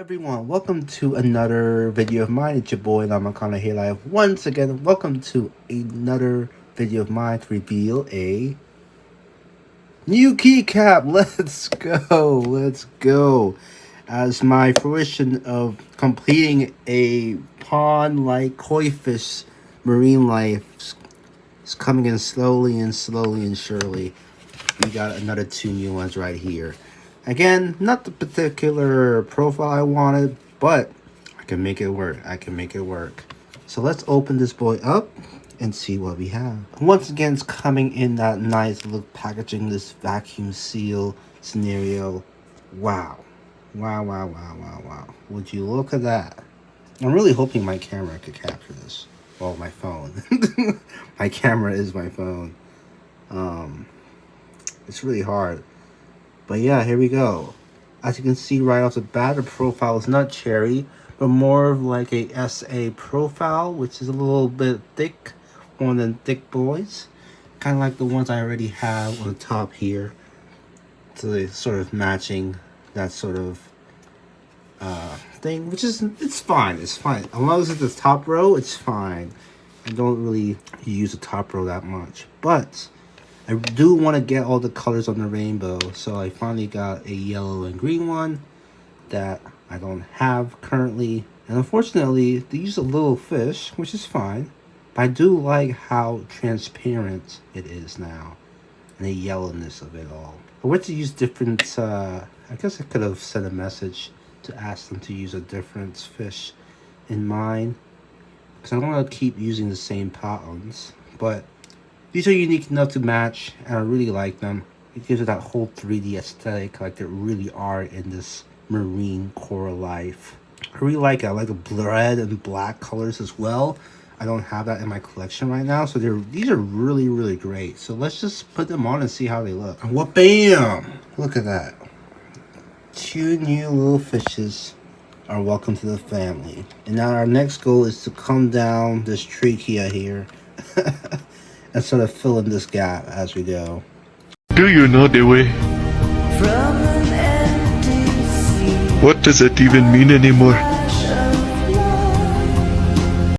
everyone, welcome to another video of mine. It's your boy Lamakana here live once again. Welcome to another video of mine to reveal a new keycap. Let's go. As my fruition of completing a pond-like koi fish marine life is coming in slowly and surely. We got another two new ones right here. Again, not the particular profile I wanted, but I can make it work. So let's open this boy up and see what we have. Once again, it's coming in that nice little packaging, this vacuum seal scenario. Wow. Would you look at that? I'm really hoping my camera could capture this. Well, my phone. My camera is my phone. It's really hard. But yeah, here we go. As you can see right off the bat, the profile is not cherry, but more of like a SA profile, which is a little bit thick, one of them thick boys. Kind of like the ones I already have on the top here. So they sort of matching that sort of thing, which is, it's fine. As long as it's the top row, it's fine. I don't really use the top row that much. But I do want to get all the colors on the rainbow, so I finally got a yellow and green one that I don't have currently. And unfortunately, they use a little fish, which is fine. But I do like how transparent it is now, and the yellowness of it all. I went to use different, I guess I could have sent a message to ask them to use a different fish in mine, because I don't want to keep using the same patterns, but these are unique enough to match, and I really like them. It gives it that whole 3D aesthetic like they really are in this marine coral life. I really like it. I like the red and black colors as well. I don't have that in my collection right now, so these are really great. So let's just put them on and see how they look. And what, bam! Look at that. Two new little fishes are welcome to the family. And now our next goal is to come down this trachea here and sort of fill in this gap as we go. Do you know the way? What does it even mean anymore?